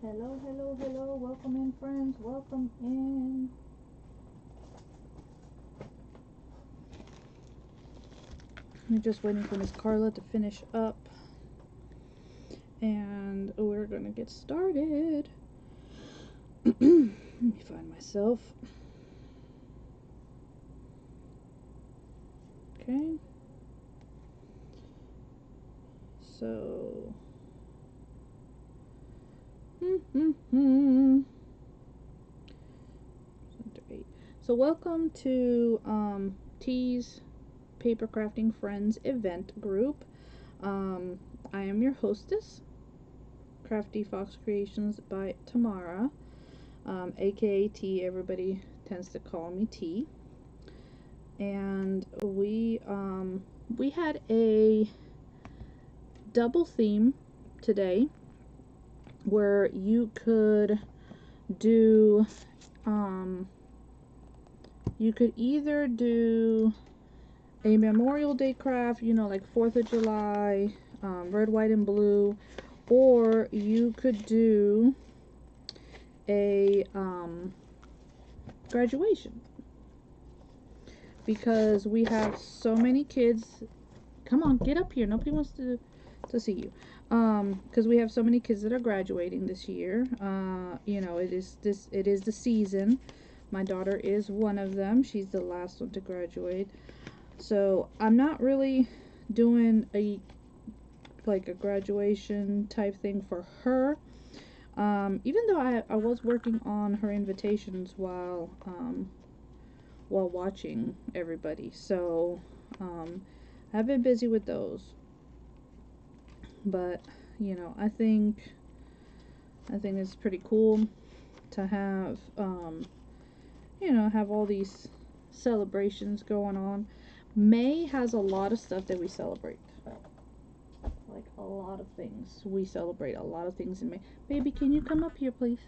Hello, hello, hello. Welcome in, friends. Welcome in. I'm just waiting for Miss Carla to finish up. And we're going to get started. Let me find myself. Okay. So. So welcome to T's Paper Crafting Friends event group. I am your hostess, Crafty Fox Creations by Tamara, aka T. Everybody tends to call me T. And we had a double theme today where you could do you could either do a Memorial Day craft, you know, like 4th of July, red, white, and blue, or you could do a graduation, because we have so many kids. Come on, get up here. Nobody wants to see you. Because we have so many kids that are graduating this year. You know, it is the season. My daughter is one of them. She's the last one to graduate. So I'm not really doing a graduation type thing for her. Even though I was working on her invitations while watching everybody. So I've been busy with those. But you know, I think it's pretty cool to have you know, have all these celebrations going on. May has a lot of stuff that we celebrate. Like a lot of things. We celebrate a lot of things in May. Baby, can you come up here, please?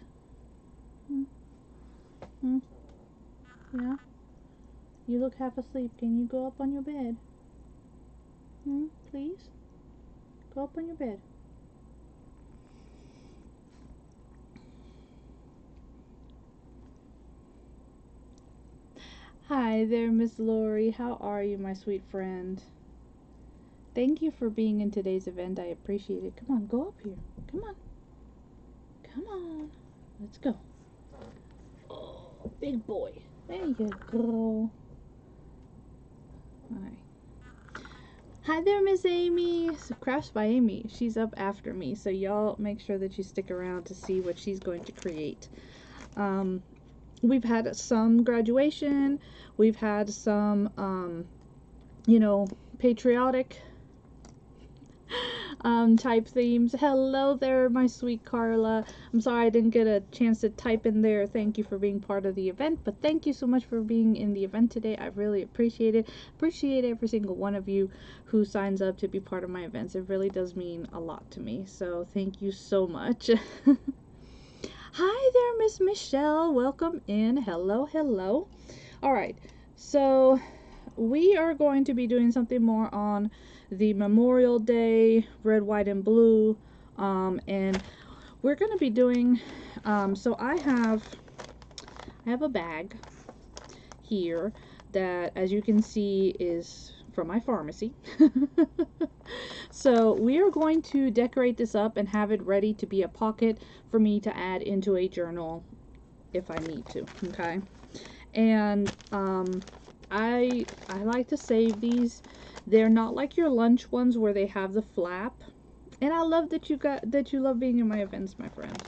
Yeah? You look half asleep. Can you go up on your bed? Please? Go up on your bed. Hi there, Miss Lori. How are you, my sweet friend? Thank you for being in today's event. I appreciate it. Come on, go up here. Come on. Come on. Let's go. Oh, big boy. There you go. Alright. Hi there, Miss Aimee. Crafts by Aimee. She's up after me, so y'all make sure that you stick around to see what she's going to create. We've had some graduation. We've had some, you know, patriotic type themes. Hello there, my sweet Carla. I'm sorry I didn't get a chance to type in there. Thank you for being part of the event, but thank you so much for being in the event today. I really appreciate it. Appreciate every single one of you who signs up to be part of my events. It really does mean a lot to me, so thank you so much. Hi there, Miss Michelle. Welcome in. Hello, hello. All right, so we are going to be doing something more on the Memorial Day red, white, and blue, and we're going to be doing so I have a bag here that, as you can see, is from my pharmacy. So we are going to decorate this up and have it ready to be a pocket for me to add into a journal if I need to. Okay, and I like to save these. They're not like your lunch ones where they have the flap. And I love that you love being in my events, my friend.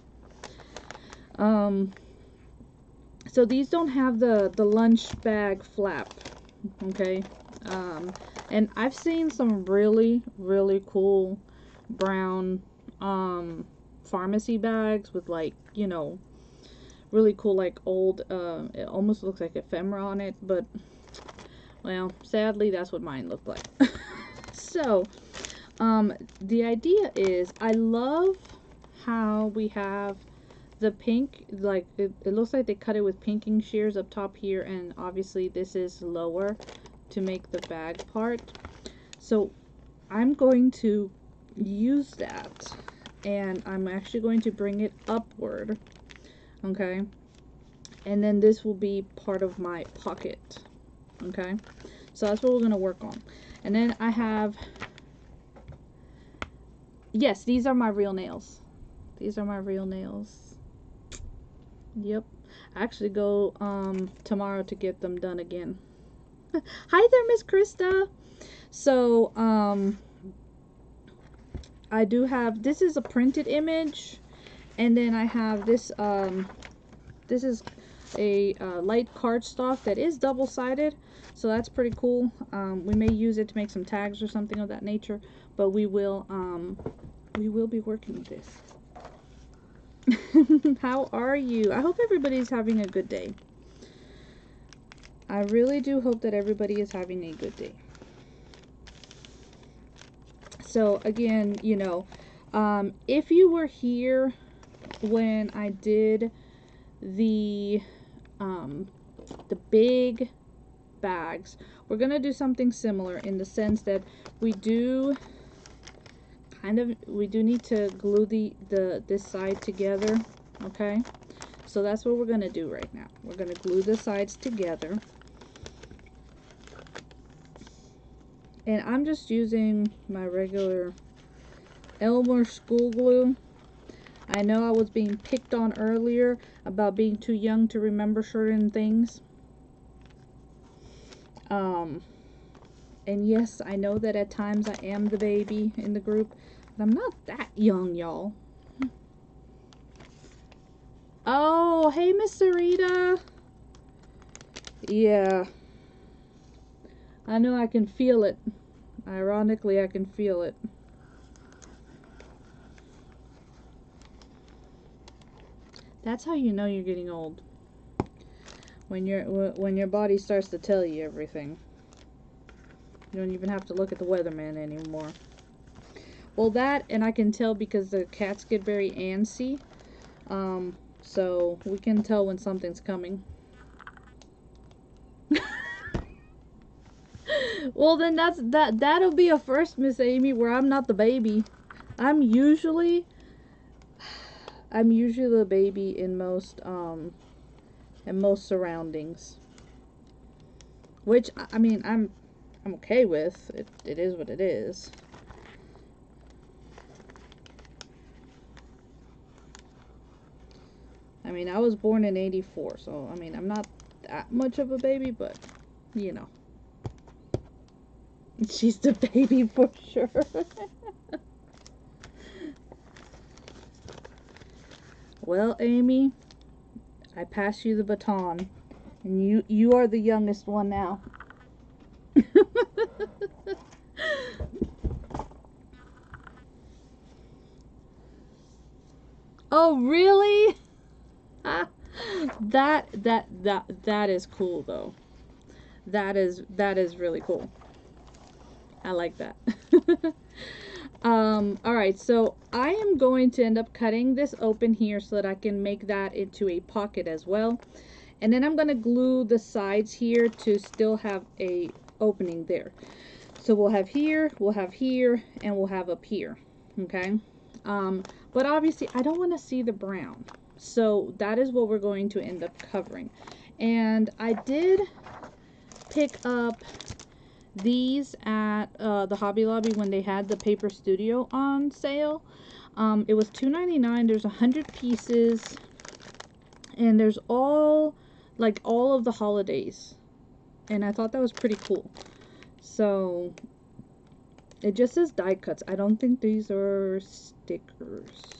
So these don't have the lunch bag flap, okay? And I've seen some really cool brown pharmacy bags with, like, you know, really cool, like, old it almost looks like ephemera on it, but well, sadly that's what mine looked like. So the idea is, I love how we have the pink, like it looks like they cut it with pinking shears up top here, and obviously this is lower to make the bag part. So I'm going to use that and I'm actually going to bring it upward, okay? And then this will be part of my pocket, okay? So that's what we're going to work on. And then I have, yes, these are my real nails. These are my real nails. Yep. I actually go tomorrow to get them done again. Hi there, Miss Krista. So, I do have, this is a printed image, and then I have this, this is a light cardstock that is double-sided, so that's pretty cool. We may use it to make some tags or something of that nature, but we will be working with this. How are you? I hope everybody's having a good day. I really do hope that everybody is having a good day. So again, you know, if you were here when I did the big bags, we're gonna do something similar in the sense that we do need to glue this side together, okay? So that's what we're gonna do right now. We're gonna glue the sides together, and I'm just using my regular Elmer school glue. I know I was being picked on earlier about being too young to remember certain things. And yes, I know that at times I am the baby in the group, but I'm not that young, y'all. Oh, hey, Miss Sarita. Yeah. I know I can feel it. Ironically, I can feel it. That's how you know you're getting old. When your body starts to tell you everything. You don't even have to look at the weatherman anymore. Well, that, and I can tell because the cats get very antsy. So we can tell when something's coming. Well, then that'll be a first, Miss Aimee, where I'm not the baby. I'm usually the baby in most surroundings. Which, I mean, I'm okay with. It is what it is. I mean, I was born in '84, so, I mean, I'm not that much of a baby, but, you know. She's the baby for sure. Well, Aimee, I pass you the baton, and you are the youngest one now. Oh, really? That is cool though. That is really cool. I like that. Alright, so I am going to end up cutting this open here so that I can make that into a pocket as well. And then I'm going to glue the sides here to still have a opening there. So we'll have here, and we'll have up here. Okay? But obviously I don't want to see the brown. So that is what we're going to end up covering. And I did pick up these at the Hobby Lobby when they had the Paper Studio on sale. It was $2.99. There's 100 pieces, and there's all of the holidays, and I thought that was pretty cool. So it just says die cuts. I don't think these are stickers,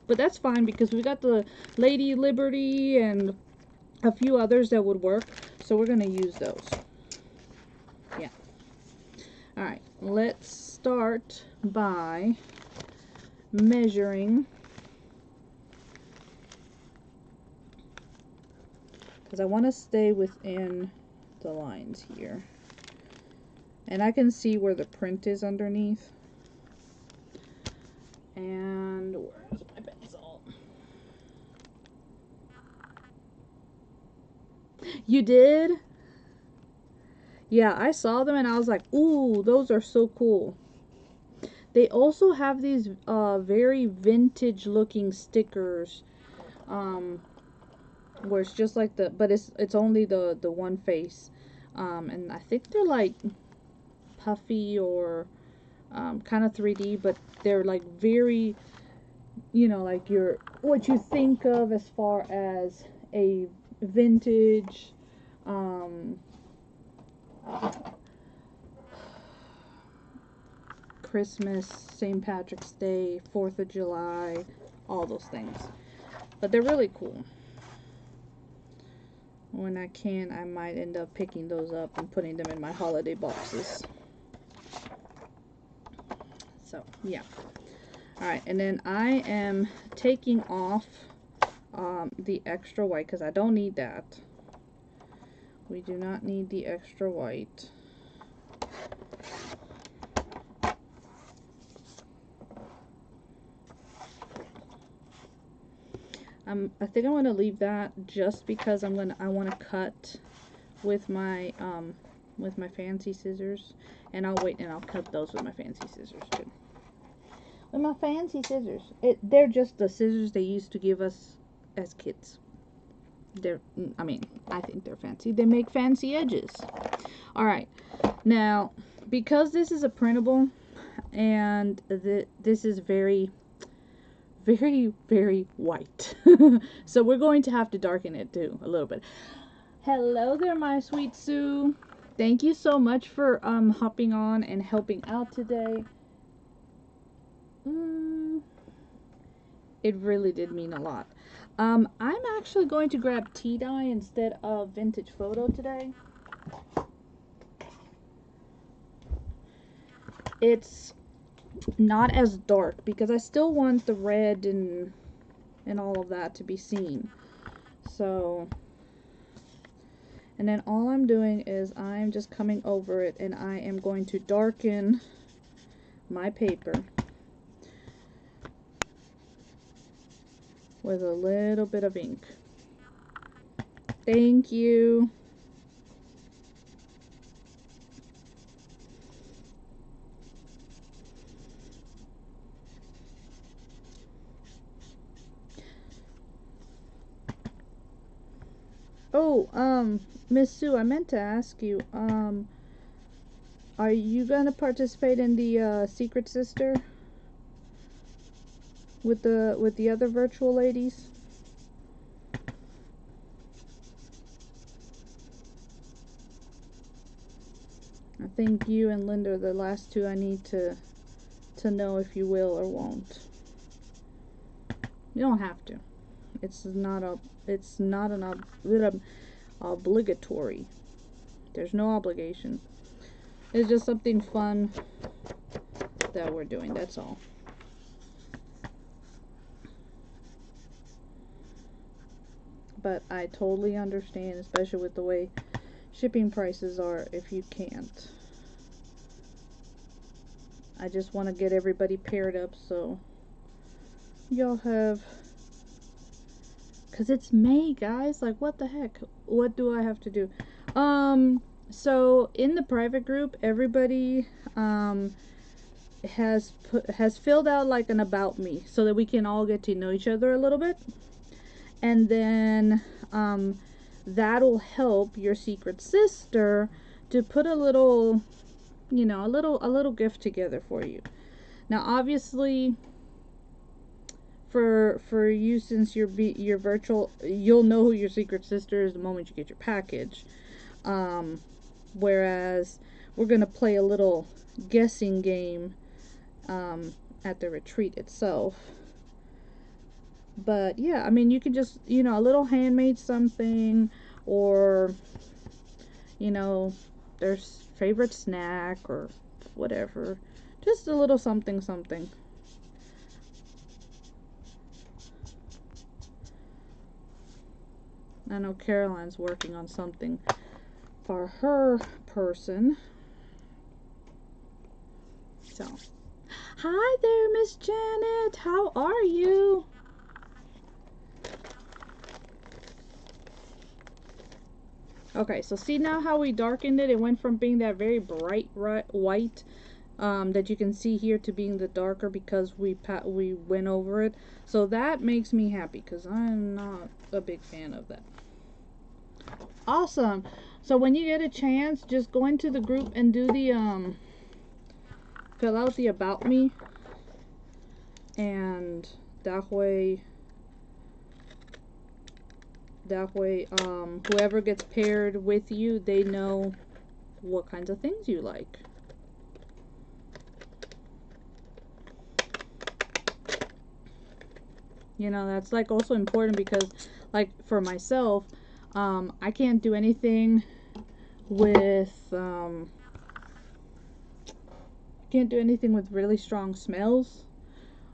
but that's fine because we got the Lady Liberty and a few others that would work, so we're gonna use those. Yeah. Alright, let's start by measuring, because I want to stay within the lines here. And I can see where the print is underneath. And where's my pencil? You did? Yeah, I saw them and I was like, ooh, those are so cool. They also have these very vintage looking stickers, where it's just like but it's only the one face, and I think they're like puffy or kind of 3D, but they're like very, you know, like what you think of as far as a vintage, Christmas, St. Patrick's Day, 4th of July, all those things. But they're really cool. When I can, I might end up picking those up and putting them in my holiday boxes. So, yeah. Alright, and then I am taking off the extra white because I don't need that. We do not need the extra white. I think I'm gonna leave that just because I want to cut with my fancy scissors, and I'll wait and I'll cut those with my fancy scissors too. With my fancy scissors, they're just the scissors they used to give us as kids. I mean, I think they're fancy. They make fancy edges. All right, now because this is a printable, and this is very, very, very white. So we're going to have to darken it too a little bit. Hello there, my sweet Sue. Thank you so much for hopping on and helping out today. It really did mean a lot. I'm actually going to grab tea dye instead of vintage photo today. It's not as dark because I still want the red and all of that to be seen. So, and then all I'm doing is I'm just coming over it, and I am going to darken my paper with a little bit of ink. Thank you. Oh, Miss Sue, I meant to ask you, are you gonna participate in the Secret Sister with the other virtual ladies? I think you and Linda are the last two I need to know if you will or won't. You don't have to. It's not an obligatory. There's no obligation. It's just something fun that we're doing, that's all. But I totally understand, especially with the way shipping prices are, if you can't. I just want to get everybody paired up so y'all have, because it's May, guys. Like, what the heck? What do I have to do? So in the private group, everybody has filled out like an about me so that we can all get to know each other a little bit, and then that'll help your secret sister to put a little, you know, a little gift together for you. Now, obviously, for you, since you're virtual, you'll know who your secret sister is the moment you get your package. Whereas we're gonna play a little guessing game at the retreat itself. But yeah, I mean, you can just, you know, a little handmade something, or, you know, their favorite snack or whatever. Just a little something. I know Caroline's working on something for her person. So, hi there, Miss Janet. How are you? Okay, so see now how we darkened it? It went from being that very bright white that you can see here to being the darker because we went over it. So that makes me happy because I'm not a big fan of that. Awesome. So when you get a chance, just go into the group and do the fill out the about me, and that way whoever gets paired with you, they know what kinds of things you like. You know, that's like also important because like for myself, I can't do anything with really strong smells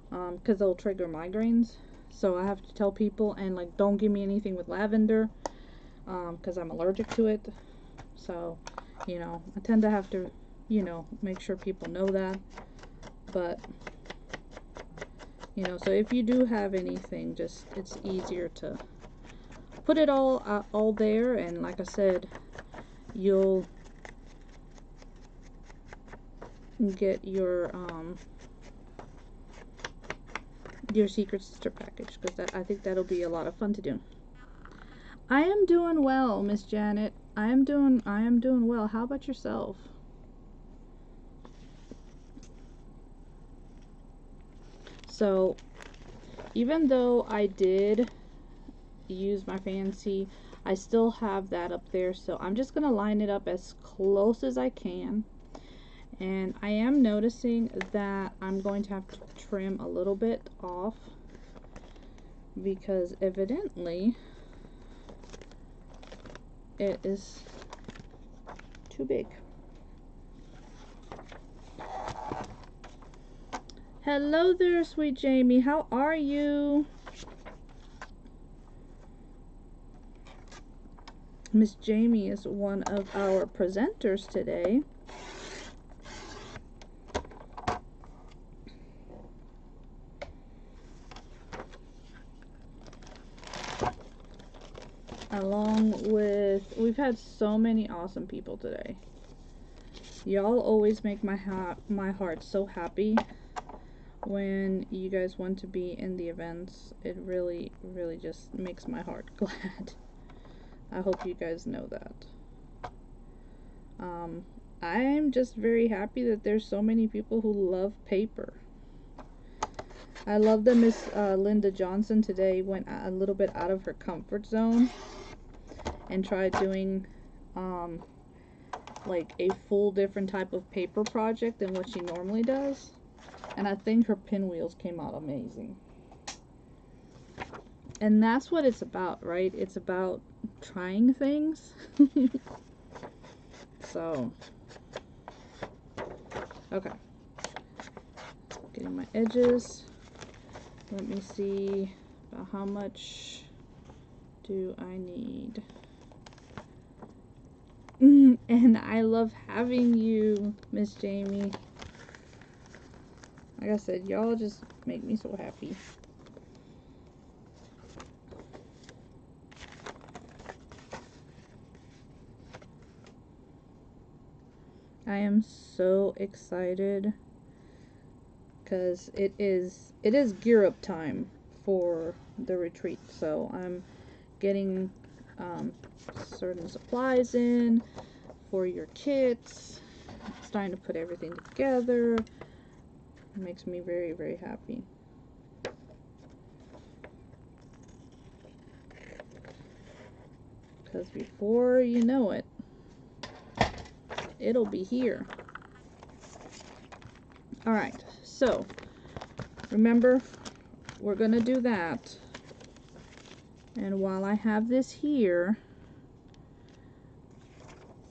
because they'll trigger migraines. So I have to tell people, and like, don't give me anything with lavender because I'm allergic to it. So, you know, I tend to have to, you know, make sure people know that. But, you know, so if you do have anything, just, it's easier to put it all there, and like I said, you'll get your Secret Sister package, because I think that'll be a lot of fun to do. I am doing well, Miss Janet. I am doing well. How about yourself? So, even though I did use my fancy, I still have that up there, so I'm just gonna line it up as close as I can. And I am noticing that I'm going to have to trim a little bit off because evidently it is too big. Hello there, sweet Jamie. How are you? Miss Jamie is one of our presenters today. Along with, we've had so many awesome people today. Y'all always make my heart so happy when you guys want to be in the events. It really, really just makes my heart glad. I hope you guys know that. I'm just very happy that there's so many people who love paper. I love that Miss Linda Johnson today went a little bit out of her comfort zone and tried doing like a full different type of paper project than what she normally does. And I think her pinwheels came out amazing. And that's what it's about, right? It's about trying things. So, okay. Getting my edges. Let me see about how much do I need. And I love having you, Miss Jamie. Like I said, y'all just make me so happy. I am so excited because it is gear up time for the retreat. So I'm getting certain supplies in for your kits, starting to put everything together. It makes me very, very happy. Because before you know it, it'll be here. Alright, so remember, we're gonna do that. And while I have this here,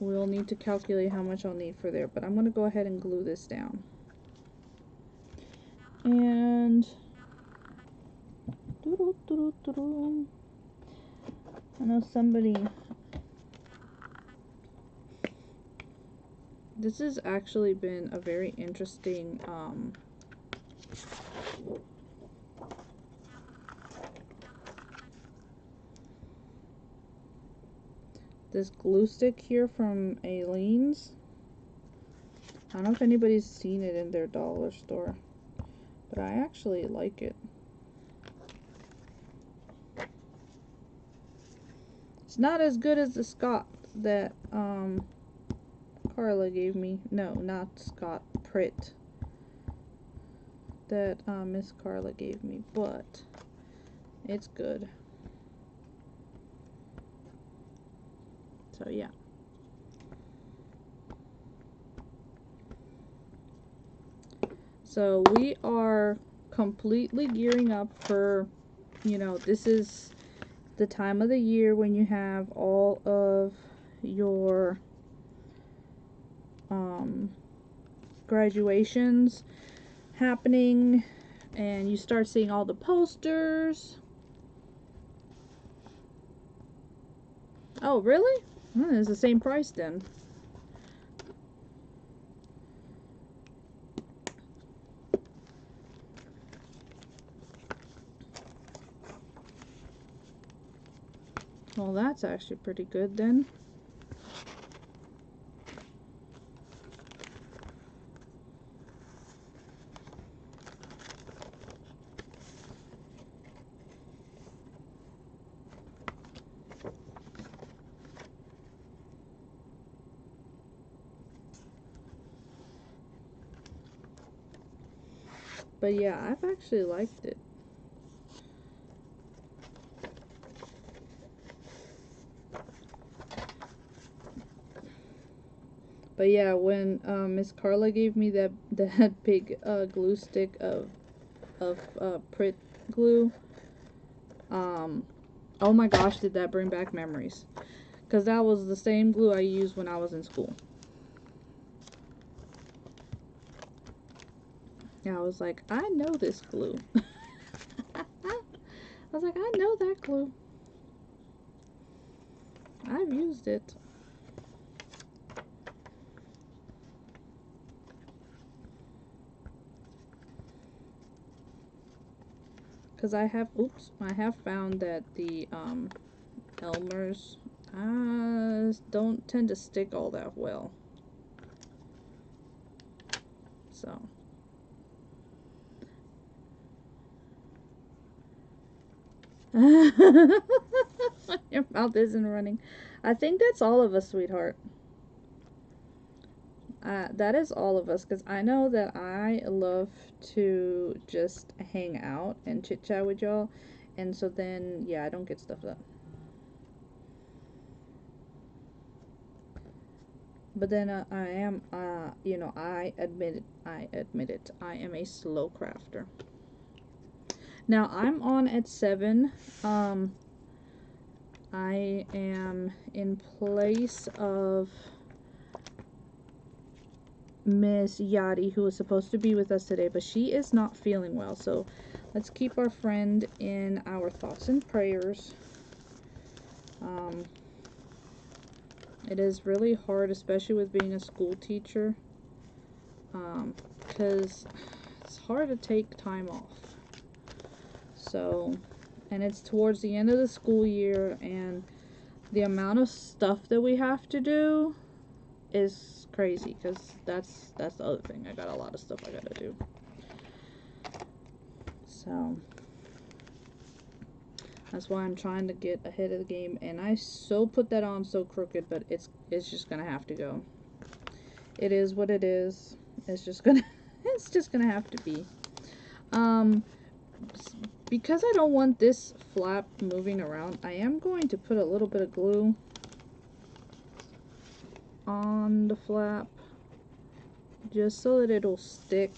we'll need to calculate how much I'll need for there. But I'm gonna go ahead and glue this down. And I know somebody, this has actually been a very interesting this glue stick here from Aileen's I don't know if anybody's seen it in their dollar store, but I actually like it. It's not as good as the Scott that Carla gave me. No, not Scott, Pritt. That Miss Carla gave me, but it's good. So yeah. So we are completely gearing up for, you know, this is the time of the year when you have all of your graduations happening, and you start seeing all the posters. Oh, really? It's the same price then. Well, that's actually pretty good then. But yeah, I've actually liked it. But yeah, when Miss Carla gave me that big glue stick of Pritt glue, oh my gosh, did that bring back memories? Because that was the same glue I used when I was in school. Yeah, I was like, I know this glue. I was like, I know that glue. I've used it. Because I have found that the Elmer's don't tend to stick all that well. So. Your mouth isn't running. I think that's all of us, sweetheart. That is all of us, because I know that I love to just hang out and chit chat with y'all, and so then, yeah, I don't get stuff done. But then I am, you know, I admit it, I am a slow crafter. Now I'm on at 7. I am in place of Miss Yadi, who was supposed to be with us today, but she is not feeling well. So let's keep our friend in our thoughts and prayers. It is really hard, especially with being a school teacher, because it's hard to take time off. So, and it's towards the end of the school year, and the amount of stuff that we have to do is crazy, because that's the other thing. I got a lot of stuff I gotta do. So that's why I'm trying to get ahead of the game, and I so put that on so crooked, but it's just gonna have to go. It is what it is. It's just gonna have to be. Because I don't want this flap moving around, I am going to put a little bit of glue on the flap just so that it'll stick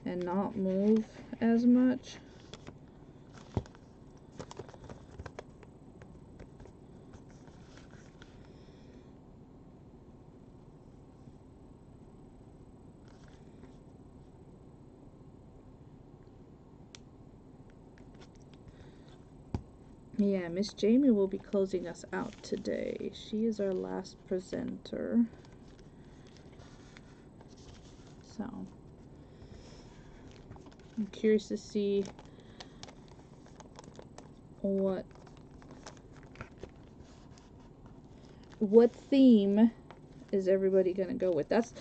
and not move as much. Yeah, Miss Jamie will be closing us out today. She is our last presenter. So, I'm curious to see what theme is everybody gonna go with? That's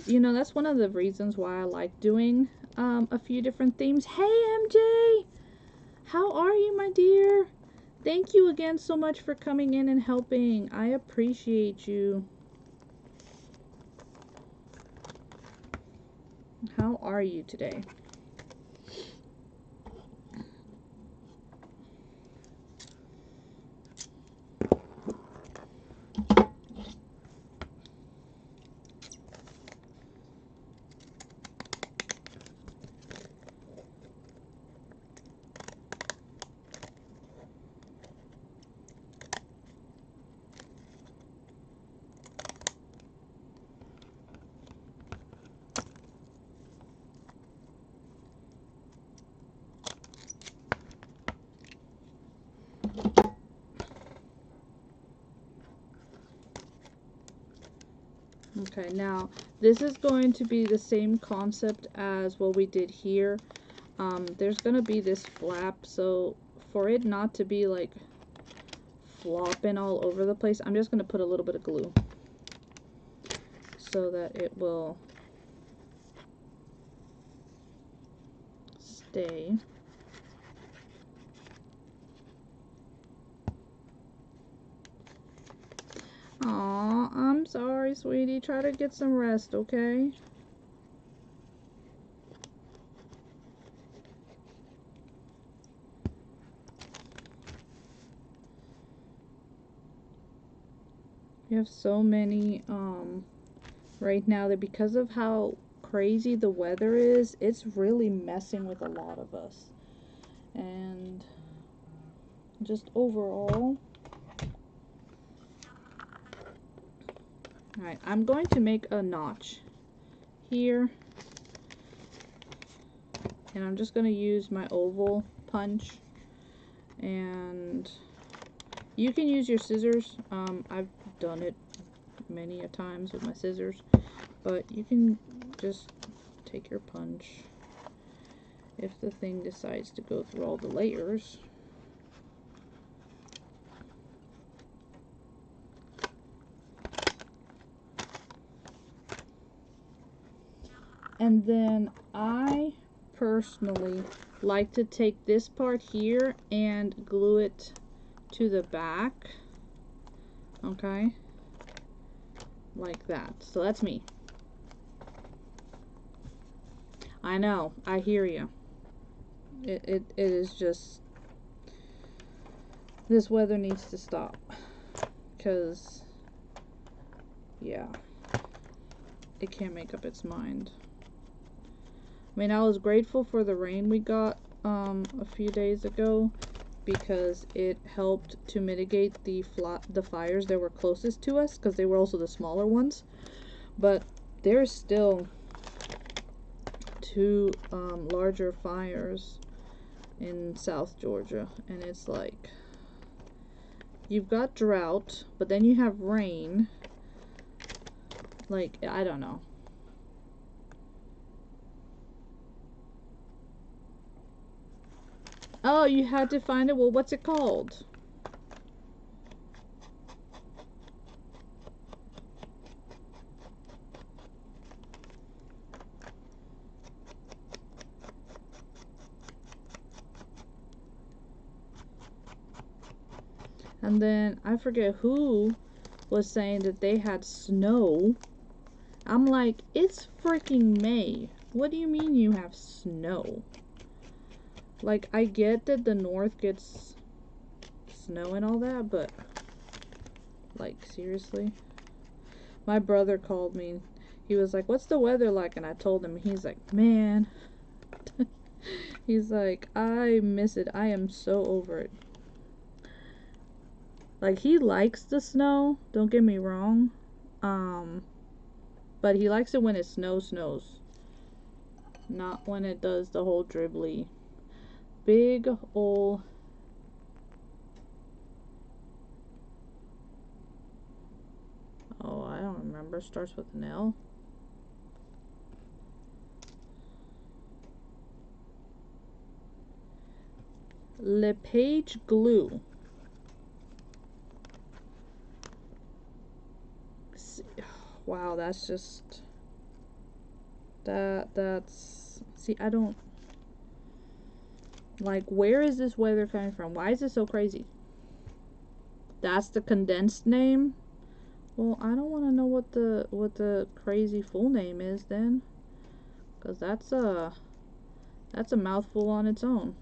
you know, that's one of the reasons why I like doing a few different themes. Hey MJ, how are you, my dear? Thank you again so much for coming in and helping. I appreciate you. How are you today? Okay, now this is going to be the same concept as what we did here. There's gonna be this flap, so for it not to be like flopping all over the place, I'm just gonna put a little bit of glue so that it will stay. Aw, I'm sorry, sweetie. Try to get some rest, okay? We have so many, right now that because of how crazy the weather is, it's really messing with a lot of us. And just overall. Alright, I'm going to make a notch here. And I'm just going to use my oval punch. And you can use your scissors. I've done it many a times with my scissors. But you can just take your punch if the thing decides to go through all the layers. And then I personally like to take this part here and glue it to the back. Okay? Like that. So that's me. I know. I hear you. It is just... This weather needs to stop. Because... Yeah. It can't make up its mind. I mean, I was grateful for the rain we got a few days ago because it helped to mitigate the fires that were closest to us, because they were also the smaller ones. But there's still two larger fires in South Georgia, and it's like you've got drought, but then you have rain. Like, I don't know. Oh, you had to find it? Well, what's it called? And then, I forget who was saying that they had snow. I'm like, it's freaking May. What do you mean you have snow? Like, I get that the north gets snow and all that, but, like, seriously? My brother called me. He was like, what's the weather like? And I told him. He's like, man. He's like, I miss it. I am so over it. Like, he likes the snow. Don't get me wrong. But he likes it when it snows. Not when it does the whole dribbly. Big ol' oh, I don't remember. Starts with an L. LePage glue. wow, that's just that's see, I don't like, where is this weather coming from? Why is it so crazy? That's the condensed name? Well, I don't want to know what the crazy full name is then, because that's a mouthful on its own.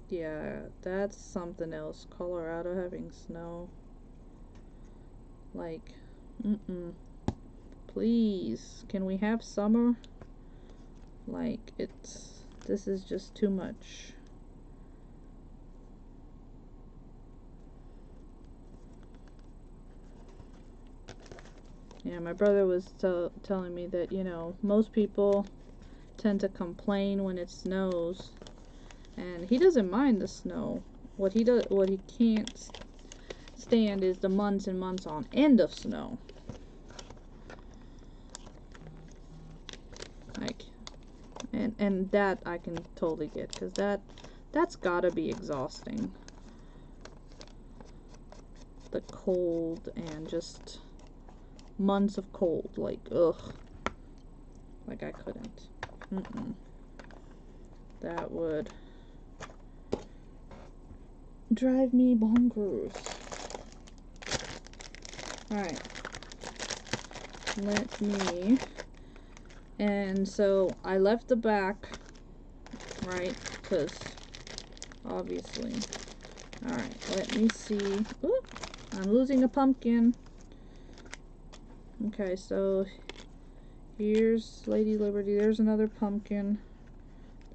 Yeah, that's something else. Colorado having snow. Like, please, can we have summer? Like, this is just too much. Yeah, my brother was telling me that, you know, most people tend to complain when it snows, and he doesn't mind the snow. What he can't stand is the months and months on end of snow. Like, and that I can totally get, because that's gotta be exhausting. The cold and just months of cold, like, ugh. Like, I couldn't. That would drive me bonkers. Alright. Let me... And so, I left the back, right? Because, obviously. Alright, let me see. Ooh, I'm losing a pumpkin. Okay, so here's Lady Liberty. There's another pumpkin.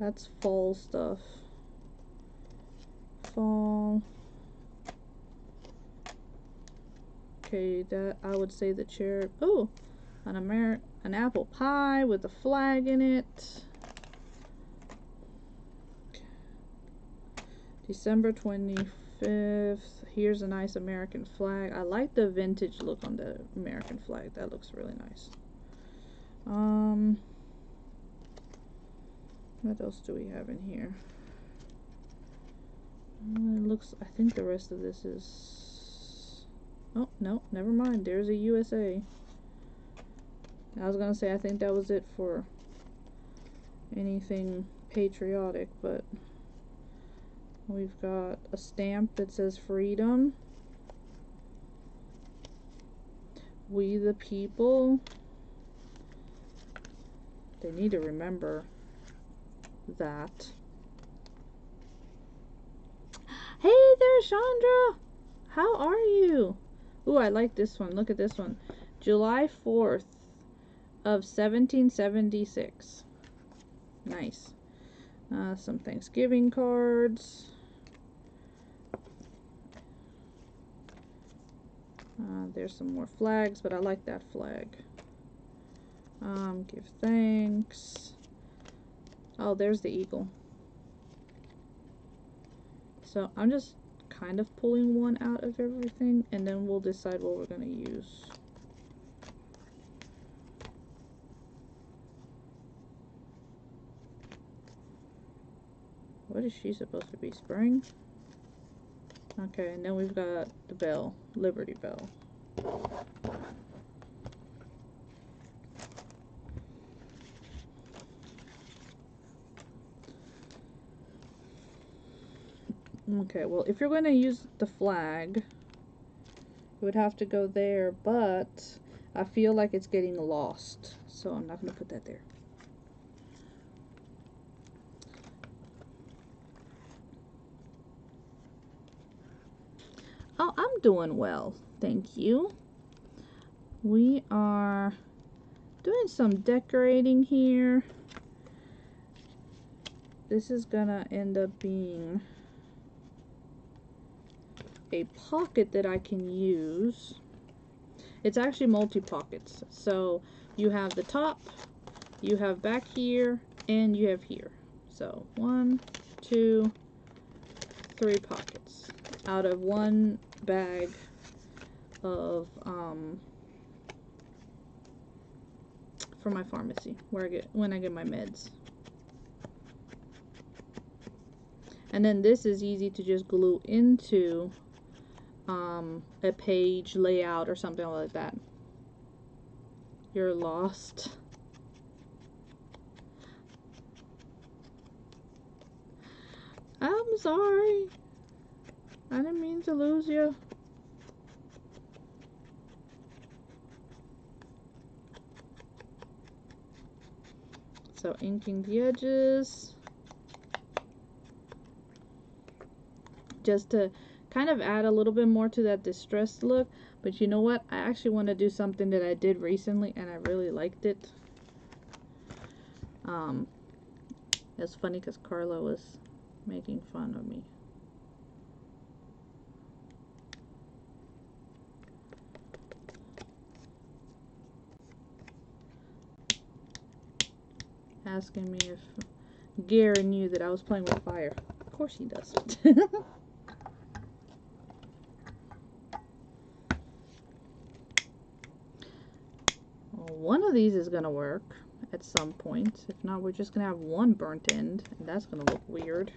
That's fall stuff. Fall. Okay, that I would say the chair. Oh, an apple pie with a flag in it. December 25th. Here's a nice American flag. I like the vintage look on the American flag. That looks really nice. What else do we have in here? It looks, I think the rest of this is... Oh, no, never mind. There's a USA. I was gonna say, I think that was it for anything patriotic, but we've got a stamp that says freedom. We the people. They need to remember that. Hey there, Chandra! How are you? Ooh, I like this one. Look at this one. July 4th of 1776. Nice. Some Thanksgiving cards. There's some more flags, but I like that flag. Give thanks. Oh, there's the eagle. So I'm just kind of pulling one out of everything, and then we'll decide what we're gonna use. What is she supposed to be? Spring? Okay, and then we've got the bell, Liberty Bell. Okay, well, if you're going to use the flag, you would have to go there, but I feel like it's getting lost, so I'm not going to put that there. Oh, I'm doing well, thank you. We are doing some decorating here. This is gonna end up being a pocket that I can use. It's actually multi-pockets. So you have the top, you have back here, and you have here. So 1, 2, 3 pockets out of one bag of for my pharmacy, where when I get my meds. And then this is easy to just glue into a page layout or something like that. You're lost. I'm sorry. I didn't mean to lose you. So inking the edges. Just to kind of add a little bit more to that distressed look. But you know what? I actually want to do something that I did recently and I really liked it. It's funny because Carla was making fun of me. Asking me if Gary knew that I was playing with fire. Of course he does. Well, one of these is gonna work at some point. If not, we're just gonna have one burnt end, and that's gonna look weird.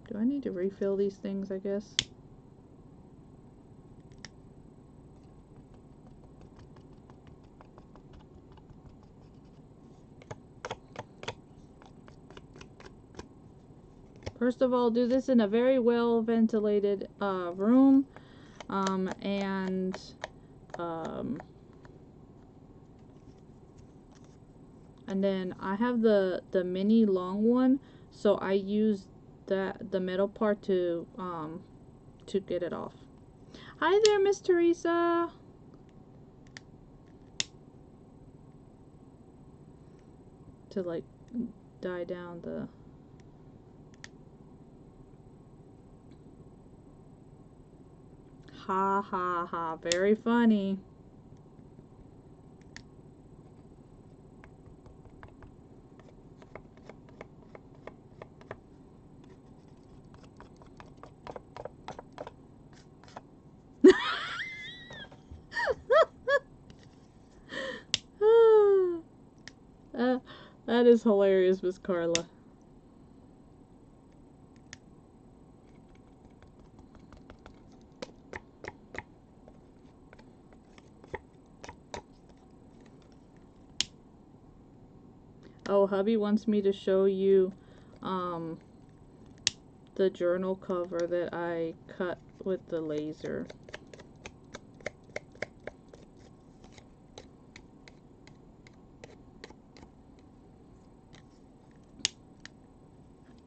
Do I need to refill these things, I guess? First of all, do this in a very well ventilated room, and then I have the mini long one, so I use the metal part to get it off. Hi there, Miss Teresa. To like dye down the. Ha ha ha, very funny. That is hilarious, Miss Carla. Oh, hubby wants me to show you the journal cover that I cut with the laser.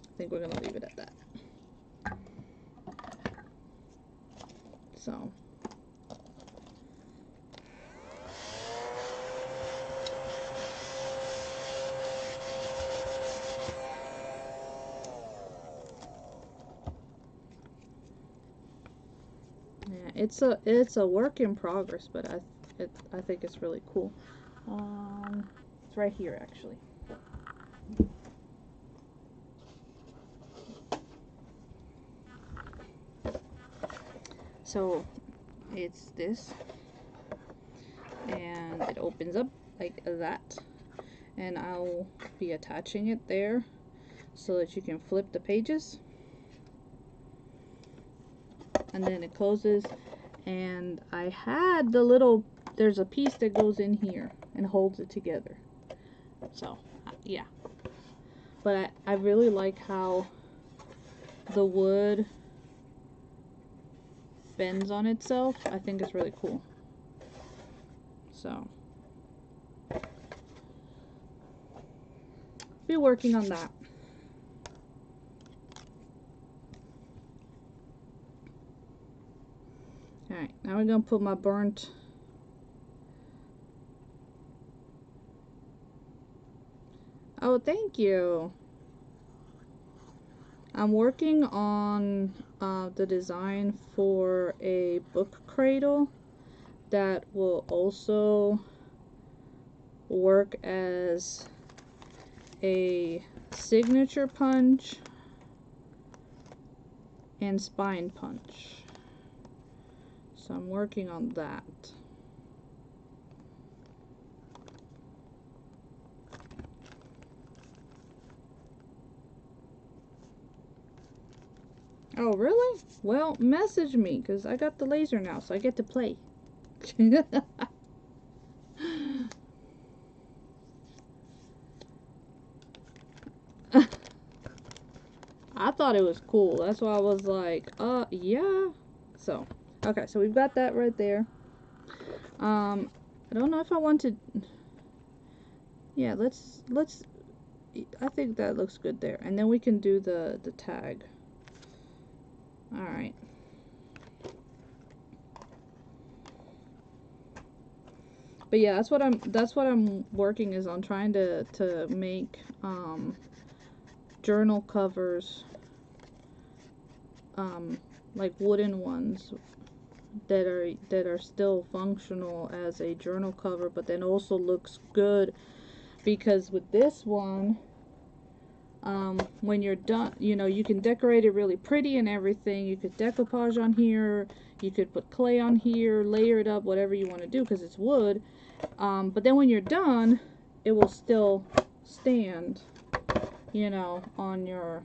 I think we're gonna leave it at that. So. Yeah, it's a work in progress, but I think it's really cool. It's right here actually. So it's this, and it opens up like that, and I'll be attaching it there so that you can flip the pages, and then it closes. And I had the little, there's a piece that goes in here and holds it together. So yeah, but I really like how the wood bends on itself. I think it's really cool. So be working on that. Alright, now we're gonna put my burnt Oh, thank you. I'm working on the design for a book cradle that will also work as a signature punch and spine punch. So I'm working on that. Oh, really? Well, message me, because I got the laser now, so I get to play. I thought it was cool. That's why I was like, yeah. So, okay, so we've got that right there. I don't know if I want to. Yeah, let's. I think that looks good there, and then we can do the tag. All right. But yeah, that's what I'm working is on trying to make journal covers, like wooden ones that are still functional as a journal cover, but then also looks good, because with this one, when you're done, you know, you can decorate it really pretty and everything. You could decoupage on here, you could put clay on here, layer it up, whatever you want to do, because it's wood. But then when you're done, it will still stand, you know, on your,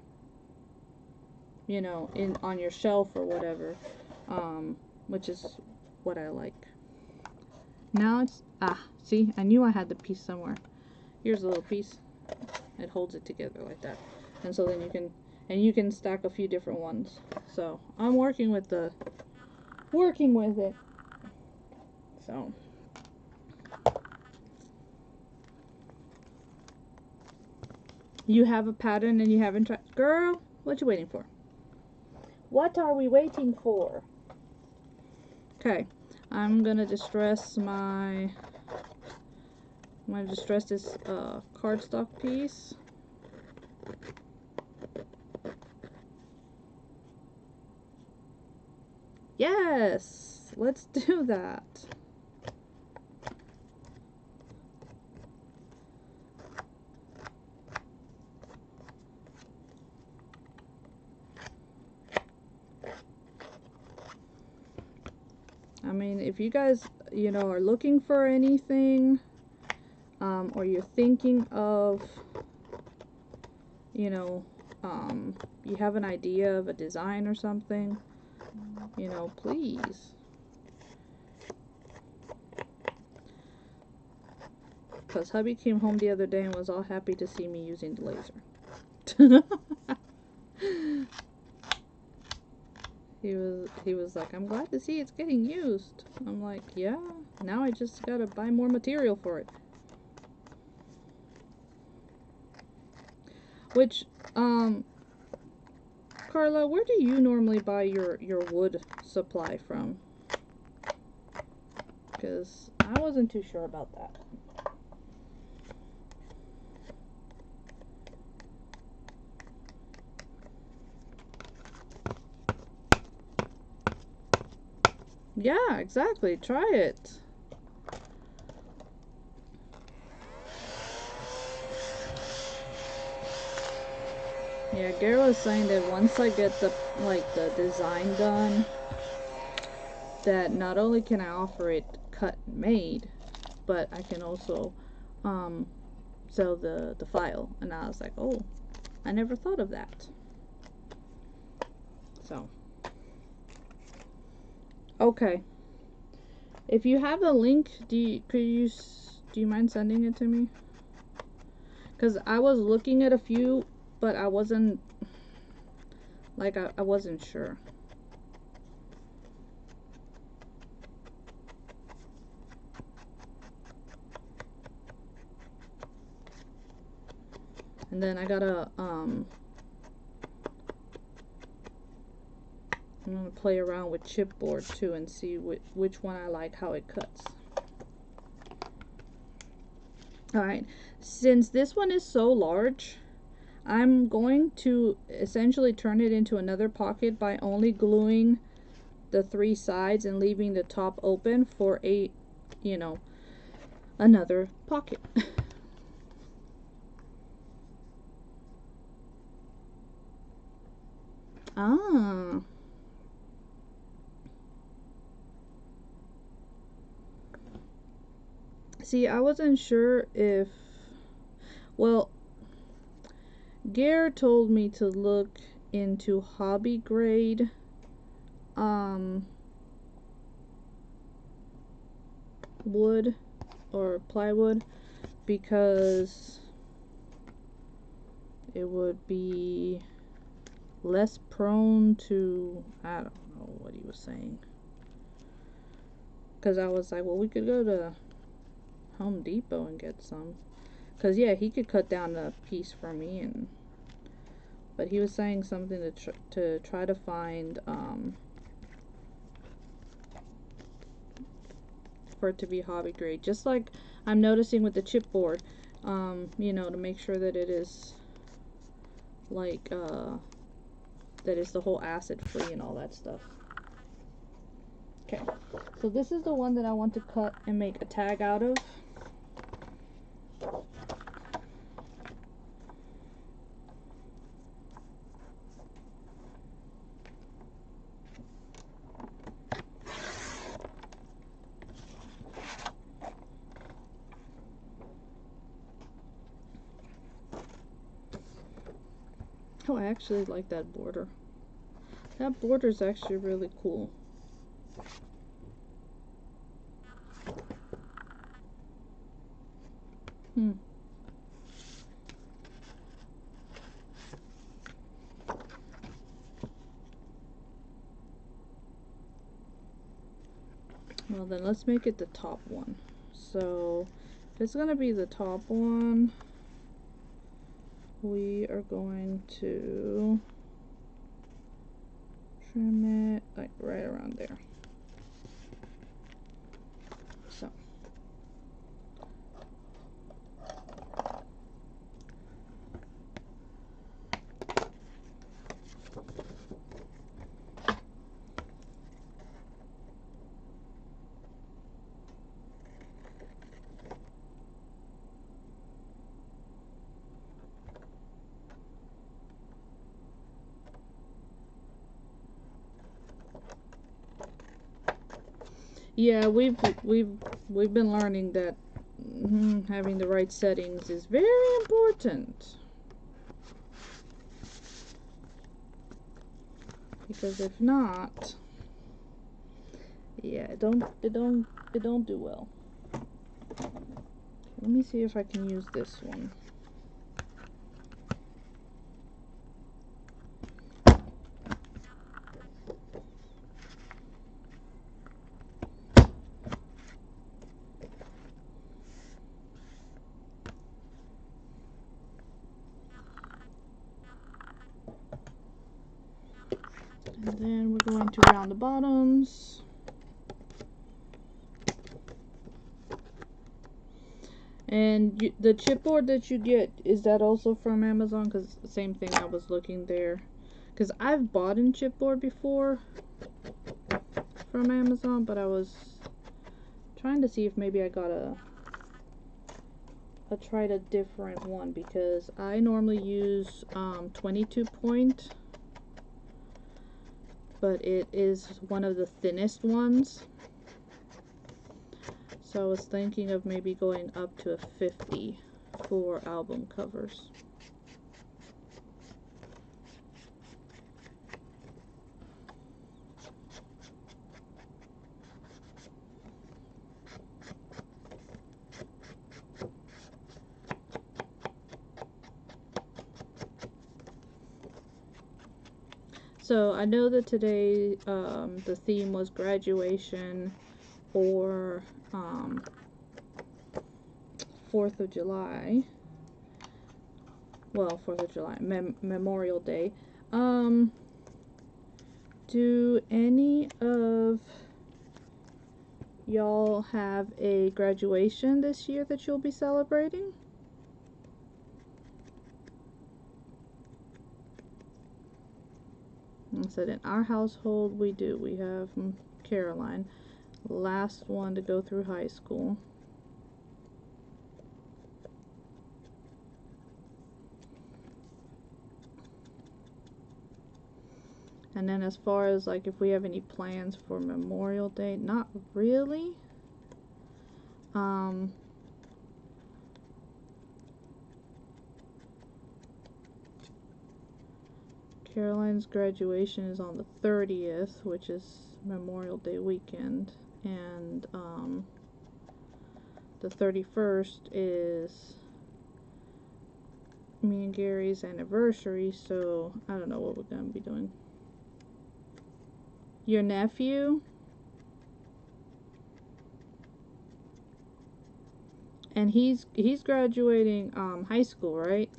you know, on your shelf or whatever, which is what I like. Now it's, see, I knew I had the piece somewhere. Here's a little piece. It holds it together like that. And so then you can stack a few different ones. So I'm working with it. So you have a pattern and you haven't tried. Girl, what you waiting for? What are we waiting for? Okay, I'm gonna distress this cardstock piece. Yes, let's do that. I mean, if you guys, you know, are looking for anything, or you're thinking of, you know, you have an idea of a design or something, you know, please. Because hubby came home the other day and was all happy to see me using the laser. He was like, I'm glad to see it's getting used. I'm like, yeah, now I just gotta buy more material for it. Which, Carla, where do you normally buy your wood supply from? Because I wasn't too sure about that. Yeah, exactly. Try it. Yeah, Gary was saying that once I get the design done, that not only can I offer it cut and made, but I can also sell the file. And I was like, oh, I never thought of that. So, okay. If you have a link, do you mind sending it to me? Because I was looking at a few, but I wasn't, like, I wasn't sure. And then I gotta, I'm gonna play around with chipboard too and see which one I like, how it cuts. Alright, since this one is so large, I'm going to essentially turn it into another pocket by only gluing the 3 sides and leaving the top open for a, you know, another pocket. Ah. See, I wasn't sure if, well, Gare told me to look into hobby grade wood or plywood, because it would be less prone to, I don't know what he was saying, because I was like, well, we could go to Home Depot and get some, because yeah, he could cut down a piece for me, and but he was saying something to try to find for it to be hobby grade, just like I'm noticing with the chipboard, you know, to make sure that it is like that it's the whole acid free and all that stuff. Okay, so this is the one that I want to cut and make a tag out of. Oh, I actually like that border. That border is actually really cool. Well, then let's make it the top one. So if it's gonna be the top one, we are going to trim it like right around there. So yeah, we've been learning that having the right settings is very important, because if not, yeah, it don't do well. Let me see if I can use this one. And then we're going to round the bottoms. And the chipboard that you get, is that also from Amazon? Because the same thing, I was looking there. Because I've bought in chipboard before from Amazon, but I was trying to see if maybe I got tried a different one, because I normally use 22 point, but it is one of the thinnest ones. So I was thinking of maybe going up to a 50 for album covers. So I know that today the theme was graduation or 4th of July. Well, 4th of July, Memorial Day. Do any of y'all have a graduation this year that you'll be celebrating? I said in our household we do. We have Caroline, last one to go through high school. And then as far as like if we have any plans for Memorial Day, not really. Caroline's graduation is on the 30th, which is Memorial Day weekend, and the 31st is me and Gary's anniversary, so I don't know what we're gonna be doing. Your nephew? And he's graduating high school, right?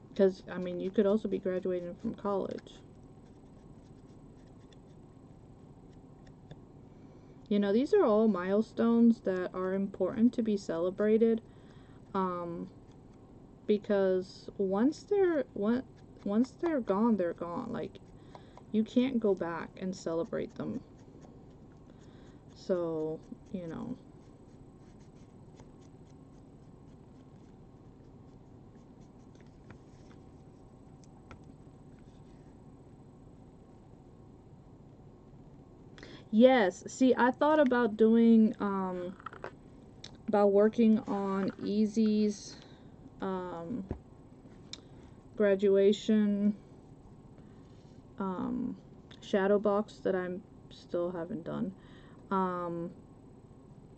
Because, I mean, you could also be graduating from college. You know, these are all milestones that are important to be celebrated. Because once they're gone, they're gone. Like, you can't go back and celebrate them. So, you know. Yes, see, I thought about doing, about working on Easy's, graduation, shadow box that I'm still haven't done.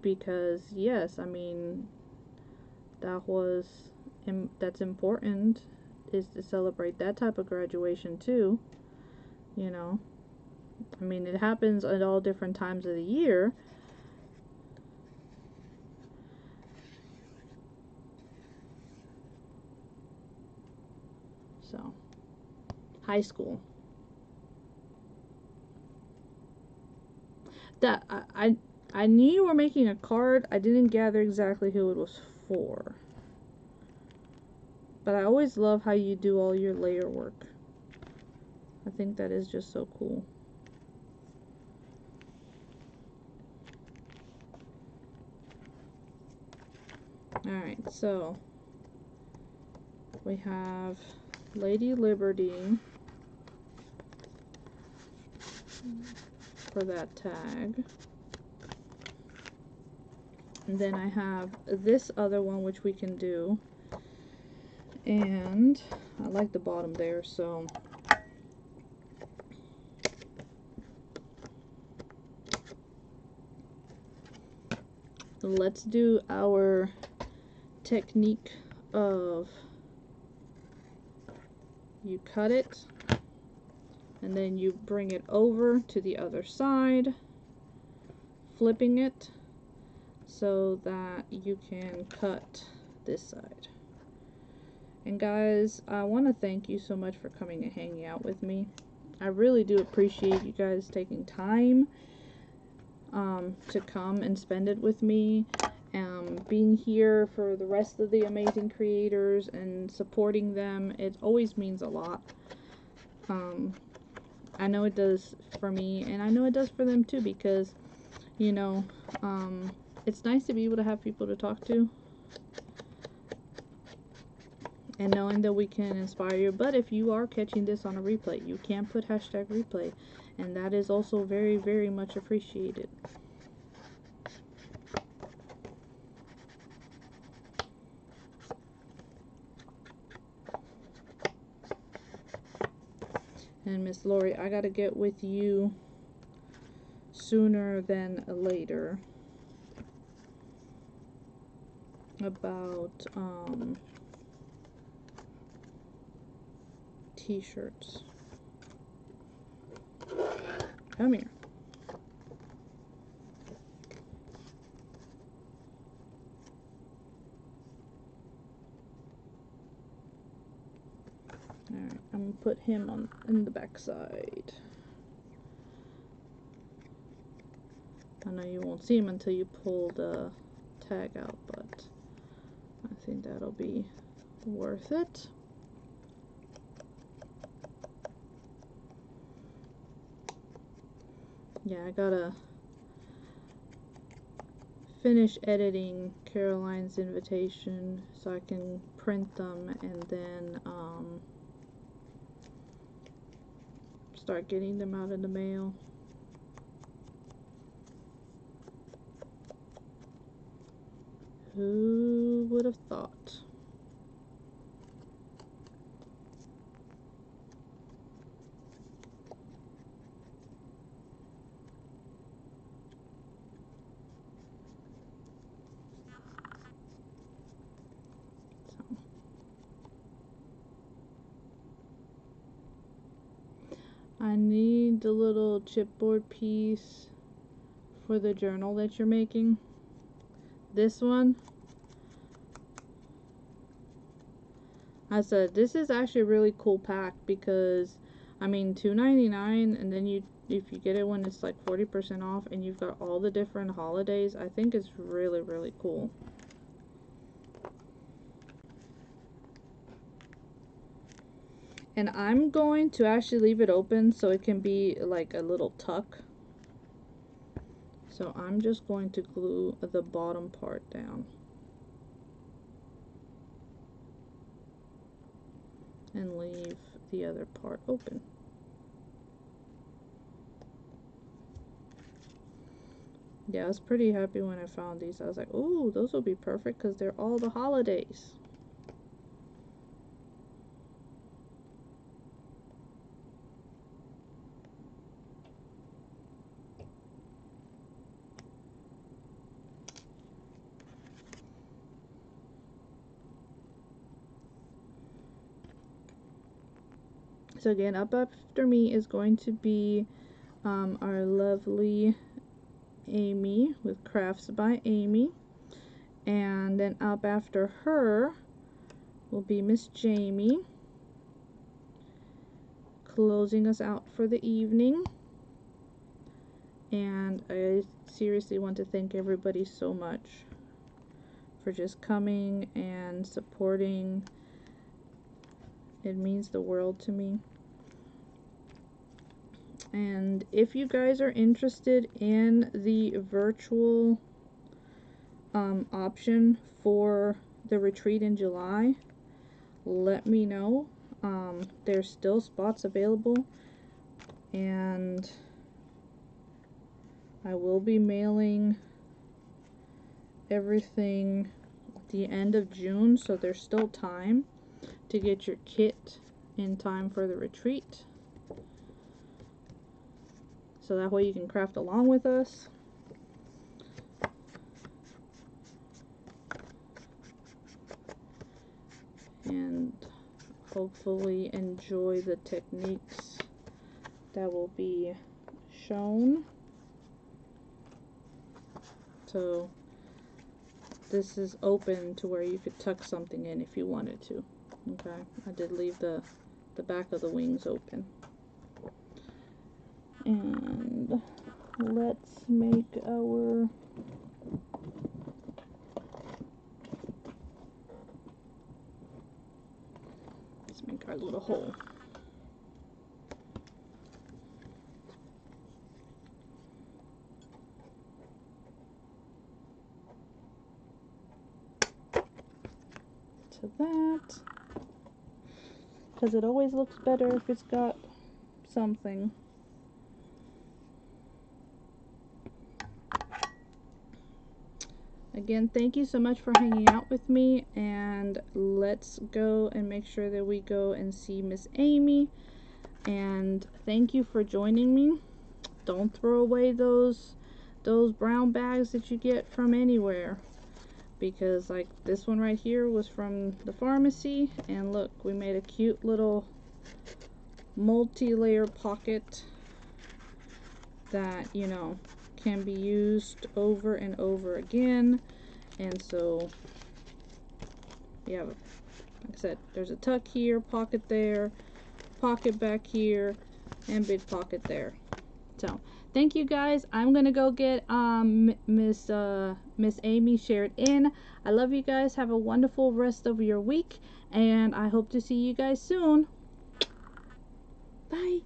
Because, yes, I mean, that's important, is to celebrate that type of graduation too, you know. I mean, it happens at all different times of the year. So, high school. That I knew you were making a card. I didn't gather exactly who it was for. But I always love how you do all your layer work. I think that is just so cool. Alright, so we have Lady Liberty for that tag. And then I have this other one which we can do. And I like the bottom there, so let's do our technique of you cut it and then you bring it over to the other side, flipping it so that you can cut this side. And guys, I want to thank you so much for coming and hanging out with me. I really do appreciate you guys taking time to come and spend it with me, being here for the rest of the amazing creators and supporting them. It always means a lot. I know it does for me, and I know it does for them too, because, you know, it's nice to be able to have people to talk to and knowing that we can inspire you. But if you are catching this on a replay, you can put hashtag replay, and that is also very, very much appreciated. And Miss Lori, I gotta get with you sooner than later about t-shirts. Come here. Alright, I'm gonna put him in the back side. I know you won't see him until you pull the tag out, but I think that'll be worth it. Yeah, I gotta finish editing Caroline's invitation so I can print them and then start getting them out in the mail. Who would have thought? I need the little chipboard piece for the journal that you're making. This one, I said, this is actually a really cool pack because, I mean, $2.99, and then if you get it when it's like 40% off and you've got all the different holidays, I think it's really, really cool. And I'm going to actually leave it open so it can be like a little tuck. So I'm just going to glue the bottom part down. And leave the other part open. Yeah, I was pretty happy when I found these. I was like, oh, those will be perfect because they're all the holidays. So again, up after me is going to be our lovely Aimee with Crafts by Aimee. And then up after her will be Miss Jamie, closing us out for the evening. And I seriously want to thank everybody so much for just coming and supporting. It means the world to me. And if you guys are interested in the virtual option for the retreat in July, let me know. There's still spots available, and I will be mailing everything at the end of June, so there's still time to get your kit in time for the retreat, so that way you can craft along with us. And hopefully enjoy the techniques that will be shown. So this is open to where you could tuck something in if you wanted to. Okay, I did leave the back of the wings open. And let's make our little hole. To that, because it always looks better if it's got something. Again, thank you so much for hanging out with me, and let's go and make sure that we go and see Miss Aimee. And thank you for joining me. Don't throw away those brown bags that you get from anywhere, because like this one right here was from the pharmacy, and look, we made a cute little multi-layer pocket that, you know, can be used over and over again. And so you have, like I said, there's a tuck here, pocket there, pocket back here, and big pocket there. So thank you guys. I'm gonna go get Miss Aimee shared in. I love you guys. Have a wonderful rest of your week, and I hope to see you guys soon. Bye.